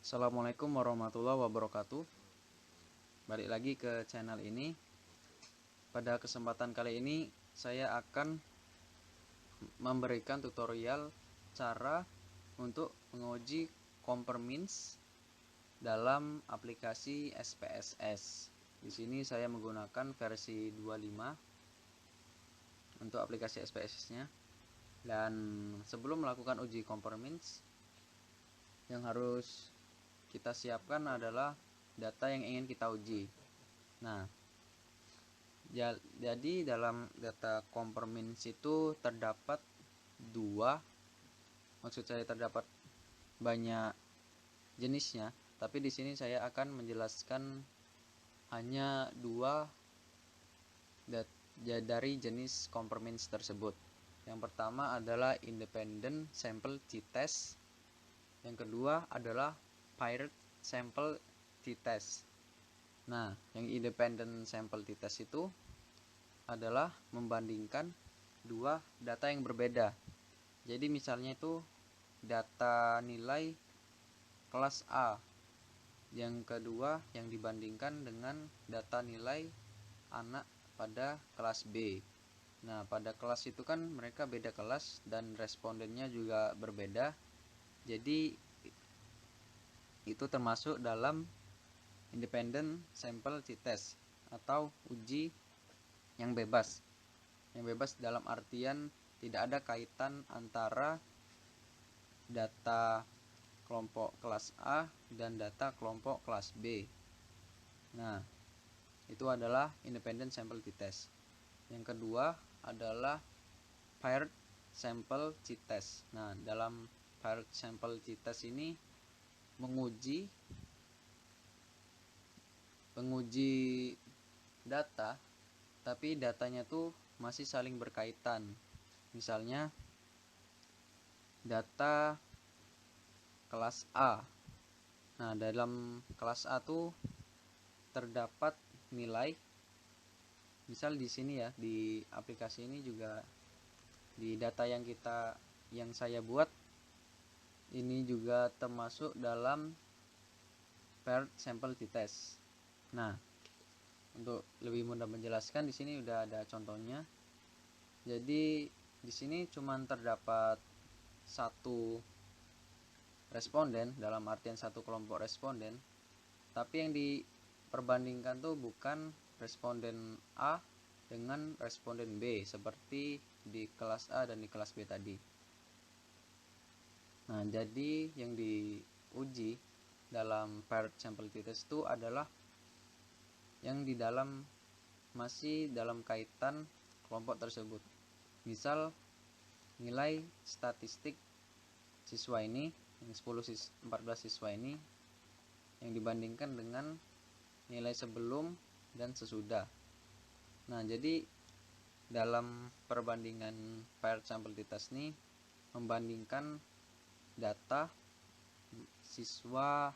Assalamualaikum warahmatullahi wabarakatuh. Balik lagi ke channel ini. Pada kesempatan kali ini saya akan memberikan tutorial cara untuk menguji Kompermins dalam aplikasi SPSS. Di sini saya menggunakan versi 25 untuk aplikasi SPSS-nya. Dan sebelum melakukan uji Kompermins, yang harus kita siapkan adalah data yang ingin kita uji. Nah, jadi dalam data Kompermins itu terdapat maksud saya terdapat banyak jenisnya, tapi di sini saya akan menjelaskan hanya dua dari jenis Kompermins tersebut. Yang pertama adalah Independent Sample T-Test. Yang kedua adalah Paired Sample T-Test. Nah, yang Independent Sample T-Test itu adalah membandingkan dua data yang berbeda. Jadi misalnya itu data nilai kelas A, yang kedua yang dibandingkan dengan data nilai anak pada kelas B. Nah, pada kelas itu kan mereka beda kelas dan respondennya juga berbeda. Jadi itu termasuk dalam Independent Sample T-Test atau uji yang bebas. Yang bebas dalam artian tidak ada kaitan antara data kelompok kelas A dan data kelompok kelas B. Nah, itu adalah Independent Sample T-Test. Yang kedua adalah Paired Sample T-Test. Nah, dalam Paired Sample T-Test ini menguji data, tapi datanya tuh masih saling berkaitan. Misalnya data kelas A. Nah, dalam kelas A tuh terdapat nilai, misal di sini ya, di aplikasi ini juga di data yang saya buat ini juga termasuk dalam Paired Sample T-Test. Nah, untuk lebih mudah menjelaskan di sini udah ada contohnya. Jadi di sini cuma terdapat satu responden, dalam artian satu kelompok responden, tapi yang diperbandingkan tuh bukan responden A dengan responden B seperti di kelas A dan di kelas B tadi. Nah, jadi yang diuji dalam Paired Sample T-Test itu adalah yang masih dalam kaitan kelompok tersebut. Misal nilai statistik siswa ini, yang 14 siswa ini, yang dibandingkan dengan nilai sebelum dan sesudah. Nah, jadi dalam perbandingan Paired Sample T-Test ini membandingkan data siswa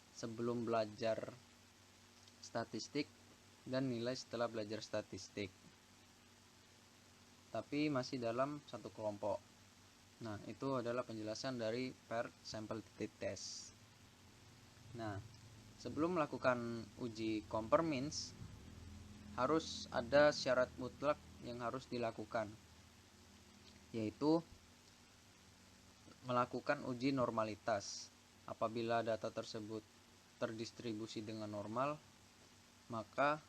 sebelum belajar statistik dan nilai setelah belajar statistik, tapi masih dalam satu kelompok. Nah, itu adalah penjelasan dari Paired Sample T-Test. Nah, sebelum melakukan uji Kompermins harus ada syarat mutlak yang harus dilakukan, yaitu melakukan uji normalitas. Apabila data tersebut terdistribusi dengan normal, maka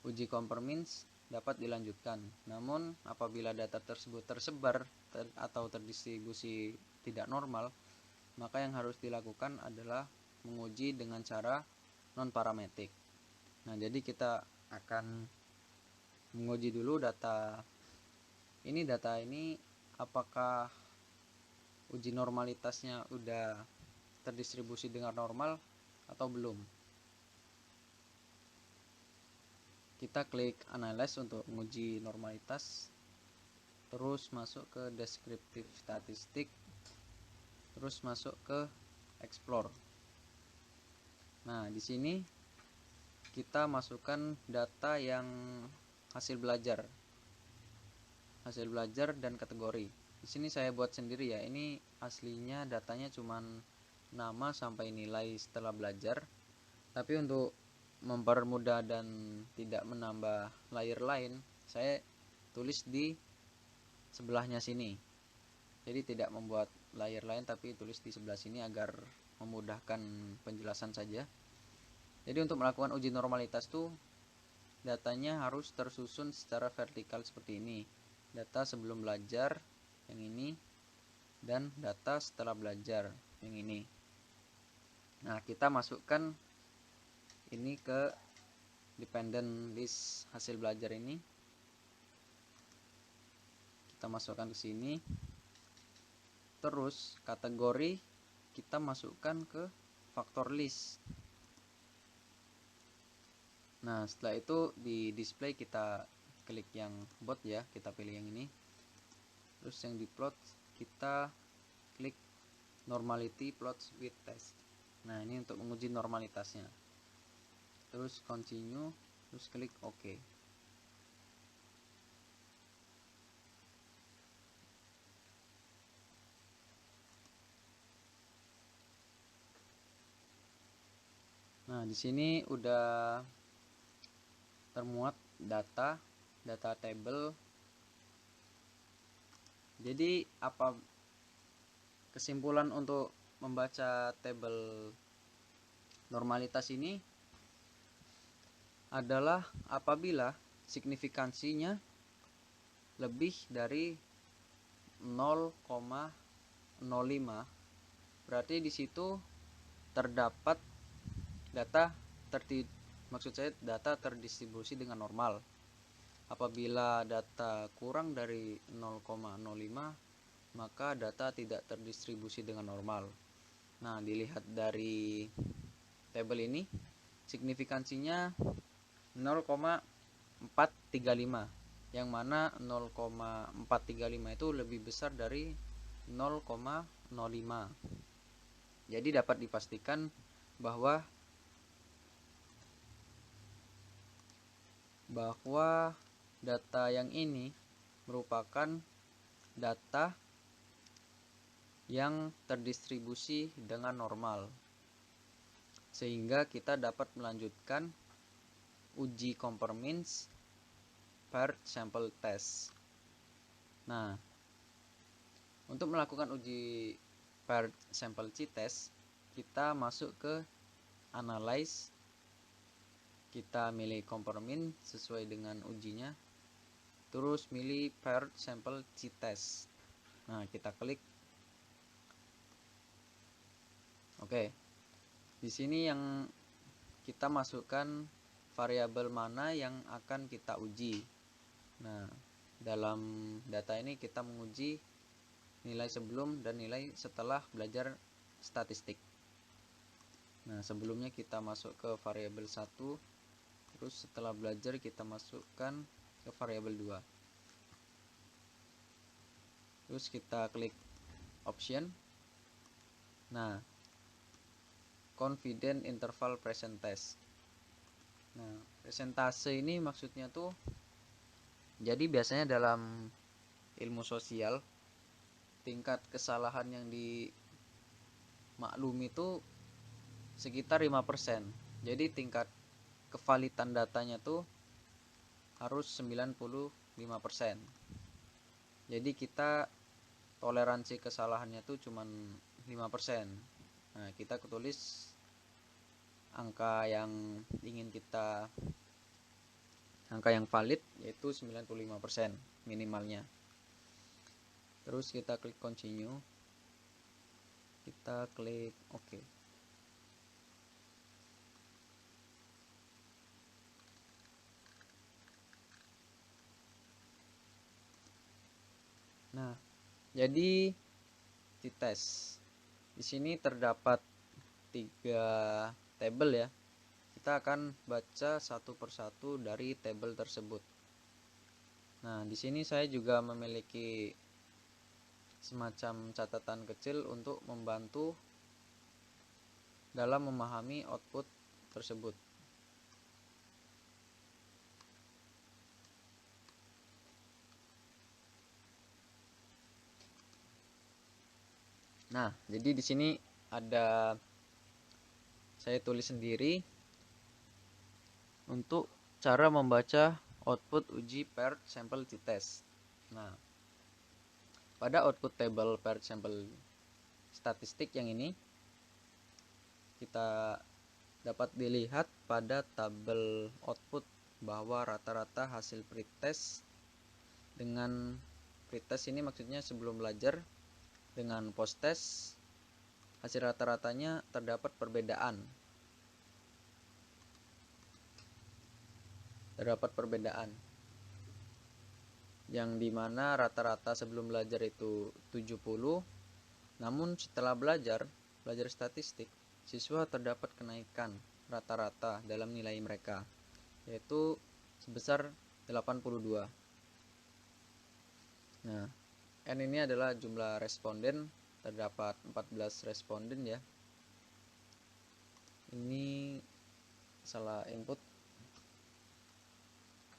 uji Kompermins dapat dilanjutkan. Namun apabila data tersebut tersebar atau terdistribusi tidak normal, maka yang harus dilakukan adalah menguji dengan cara non-parametrik. Nah, jadi kita akan menguji dulu data ini apakah uji normalitasnya udah terdistribusi dengan normal atau belum. Kita klik Analyze untuk menguji normalitas, terus masuk ke Descriptive Statistik, terus masuk ke Explore. Nah, di sini kita masukkan data yang hasil belajar dan kategori. Di sini saya buat sendiri ya. Ini aslinya datanya cuman nama sampai nilai setelah belajar. Tapi untuk mempermudah dan tidak menambah layer lain, saya tulis di sebelahnya sini. Jadi tidak membuat layer lain tapi tulis di sebelah sini agar memudahkan penjelasan saja. Jadi untuk melakukan uji normalitas tuh datanya harus tersusun secara vertikal seperti ini. Data sebelum belajar yang ini dan data setelah belajar yang ini. Nah, kita masukkan ini ke dependent list hasil belajar ini. Kita masukkan ke sini. Terus kategori kita masukkan ke faktor list. Nah, setelah itu di display kita klik yang bot ya, kita pilih yang ini. Terus yang di plot kita klik normality plots with test. Nah, ini untuk menguji normalitasnya. Terus continue, terus klik OK. Nah, di sini udah termuat data table. Jadi apa kesimpulan untuk membaca tabel normalitas ini adalah apabila signifikansinya lebih dari 0,05, berarti di situ terdapat data terdistribusi dengan normal. Apabila data kurang dari 0,05, maka data tidak terdistribusi dengan normal. Nah, dilihat dari tabel ini, signifikansinya 0,435, yang mana 0,435 itu lebih besar dari 0,05. Jadi dapat dipastikan bahwa data yang ini merupakan data yang terdistribusi dengan normal, sehingga kita dapat melanjutkan uji Kompermins paired sample test. Nah, untuk melakukan uji paired sample t-test, kita masuk ke analyze, kita milih Kompermin sesuai dengan ujinya, terus milih paired sample t-test. Nah, kita klik. Oke. Di sini yang kita masukkan variabel mana yang akan kita uji. Nah, dalam data ini kita menguji nilai sebelum dan nilai setelah belajar statistik. Nah, sebelumnya kita masuk ke variabel 1, terus setelah belajar kita masukkan ke variabel 2. Terus kita klik option. Nah, confidence interval present test. Nah, presentase ini maksudnya tuh, jadi biasanya dalam ilmu sosial tingkat kesalahan yang dimaklumi itu sekitar 5%. Jadi tingkat kevalidan datanya tuh harus 95%. Jadi kita toleransi kesalahannya tuh cuman 5%. Nah, kita tulis angka yang valid yaitu 95% minimalnya. Terus kita klik continue, kita klik OK. Nah, jadi t-test di sini terdapat 3 tabel ya. Kita akan baca satu persatu dari tabel tersebut. Nah, di sini saya juga memiliki semacam catatan kecil untuk membantu dalam memahami output tersebut. Nah, jadi di sini saya tulis sendiri untuk cara membaca output uji paired sample t-test. Nah, pada output table paired sample statistik yang ini kita dapat dilihat pada tabel output bahwa rata-rata hasil pretest dengan pretest ini maksudnya sebelum belajar dengan post-test hasil rata-ratanya terdapat perbedaan. Yang dimana rata-rata sebelum belajar itu 70, namun setelah belajar statistik, siswa terdapat kenaikan rata-rata dalam nilai mereka, yaitu sebesar 82. Nah, N ini adalah jumlah responden, terdapat 14 responden ya. Ini salah input.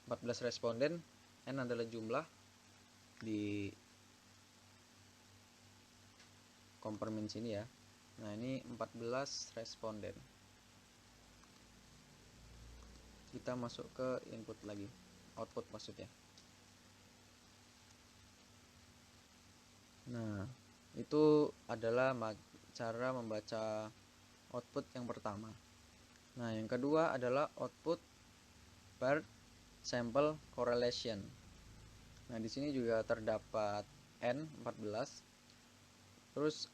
14 responden, N adalah jumlah di komparmen sini ya. Nah, ini 14 responden. Kita masuk ke input lagi, output maksudnya. Nah, itu adalah cara membaca output yang pertama. Nah, yang kedua adalah output paired sample correlation. Nah, di sini juga terdapat N 14. Terus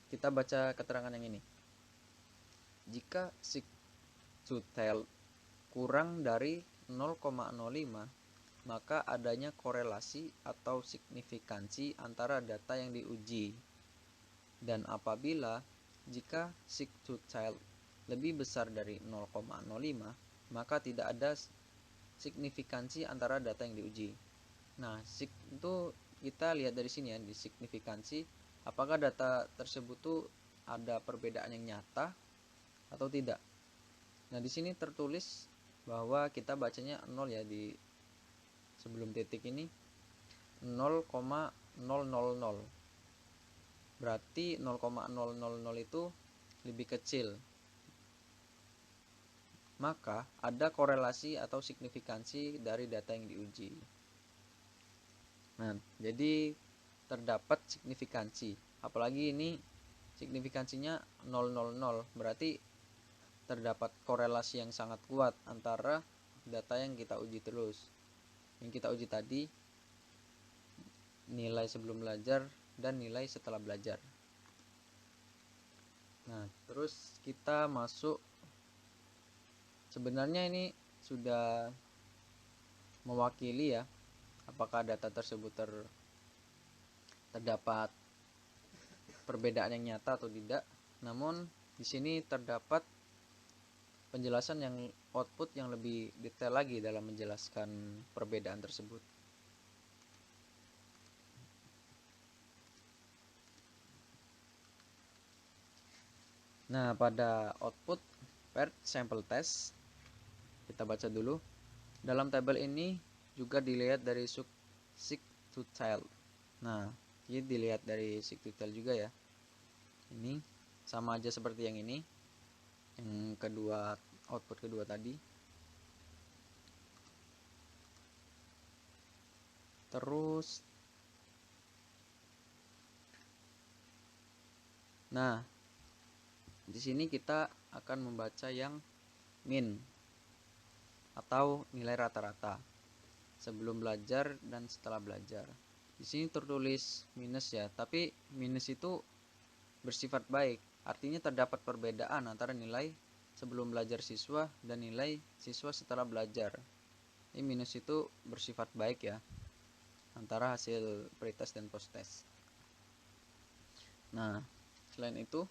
kita baca keterangan yang ini. Jika sig-to-tail kurang dari 0,05, maka adanya korelasi atau signifikansi antara data yang diuji. Dan apabila jika sig-to-tail lebih besar dari 0,05, maka tidak ada signifikansi antara data yang diuji. Nah, sig itu kita lihat dari sini ya, di signifikansi apakah data tersebut tuh ada perbedaan yang nyata atau tidak. Nah, di sini tertulis bahwa kita bacanya 0 ya, di sebelum titik ini 0,000. Berarti 0,000 itu lebih kecil. Maka ada korelasi atau signifikansi dari data yang diuji. Nah, jadi terdapat signifikansi. Apalagi ini signifikansinya 0,00, berarti terdapat korelasi yang sangat kuat antara data yang kita uji terus. Yang kita uji tadi nilai sebelum belajar dan nilai setelah belajar. Nah, terus kita masuk, sebenarnya ini sudah mewakili ya apakah data tersebut terdapat perbedaan yang nyata atau tidak. Namun di sini terdapat penjelasan yang output yang lebih detail lagi dalam menjelaskan perbedaan tersebut. Nah, pada output paired sample test kita baca dulu. Dalam tabel ini juga dilihat dari sig-to-tail. Nah, ini dilihat dari sig-to-tail juga ya. Ini sama aja seperti yang ini. Yang kedua, output kedua tadi. Terus nah, di sini kita akan membaca yang min atau nilai rata-rata sebelum belajar dan setelah belajar. Di sini tertulis minus ya, tapi minus itu bersifat baik. Artinya terdapat perbedaan antara nilai sebelum belajar siswa dan nilai siswa setelah belajar. Ini minus itu bersifat baik ya, antara hasil pretest dan post-test. Nah, selain itu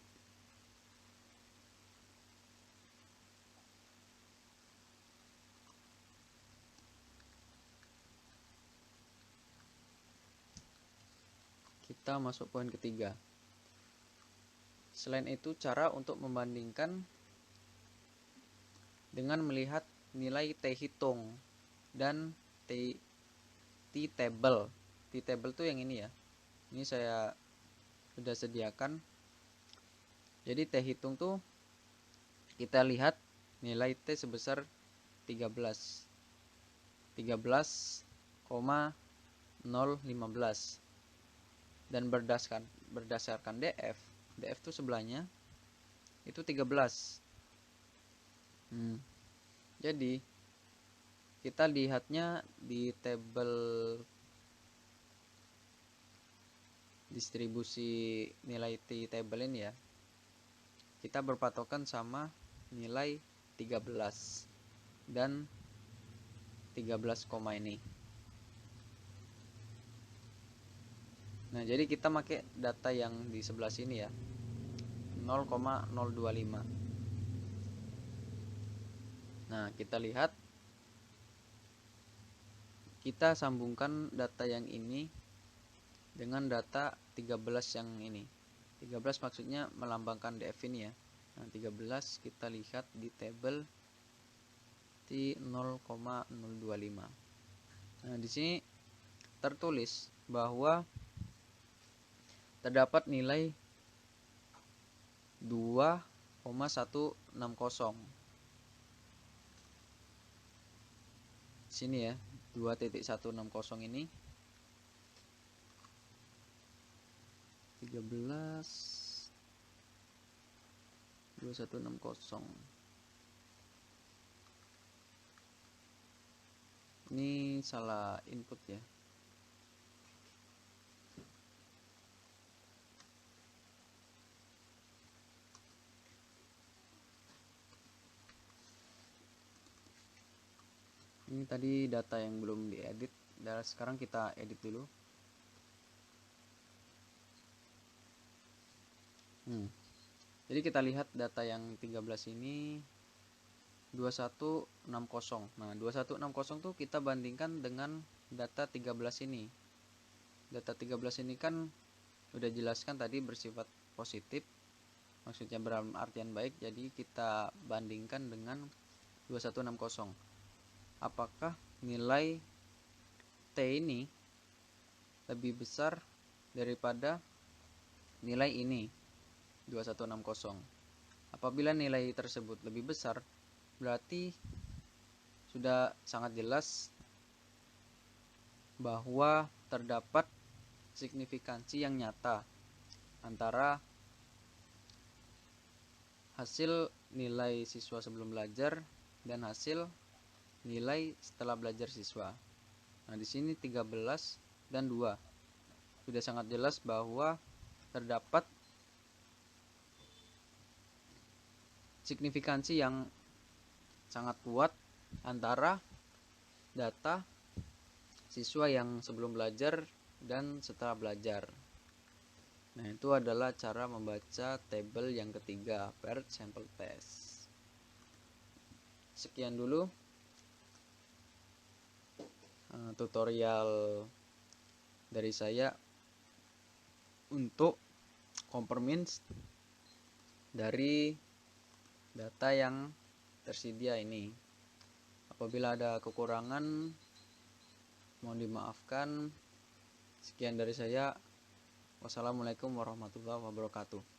kita masuk poin ketiga. Selain itu, cara untuk membandingkan dengan melihat nilai t-hitung dan t-table. T-table itu yang ini ya. Ini saya sudah sediakan. Jadi T hitung tuh kita lihat nilai T sebesar 13,015 dan berdasarkan DF tuh sebelahnya itu 13. Jadi kita lihatnya di tabel distribusi nilai T table ini ya, kita berpatokan sama nilai 13 dan 13, ini. Nah, jadi kita pakai data yang di sebelah sini ya, 0,025. Nah, kita lihat, kita sambungkan data yang ini dengan data 13 yang ini. 13 maksudnya melambangkan DF ini ya. Nah, 13 kita lihat di tabel T 0,025. Nah, di sini tertulis bahwa terdapat nilai 2,160. Sini ya, 2.160 ini 13 2160. Ini salah input ya. Ini tadi data yang belum diedit. Dan sekarang kita edit dulu. Jadi kita lihat data yang 13 ini 2160. Nah, 2160 tuh kita bandingkan dengan data 13 ini. Data 13 ini kan udah jelaskan tadi bersifat positif, maksudnya berartian baik, jadi kita bandingkan dengan 2160. Apakah nilai T ini lebih besar daripada nilai ini 2160? Apabila nilai tersebut lebih besar, berarti sudah sangat jelas bahwa terdapat signifikansi yang nyata antara hasil nilai siswa sebelum belajar dan hasil nilai setelah belajar siswa. Nah, di sini 13 dan 2 sudah sangat jelas bahwa terdapat signifikansi yang sangat kuat antara data siswa yang sebelum belajar dan setelah belajar. Nah, itu adalah cara membaca tabel yang ketiga, paired sample test. Sekian dulu tutorial dari saya untuk compare means dari data yang tersedia ini. Apabila ada kekurangan, mohon dimaafkan. Sekian dari saya. Wassalamualaikum warahmatullahi wabarakatuh.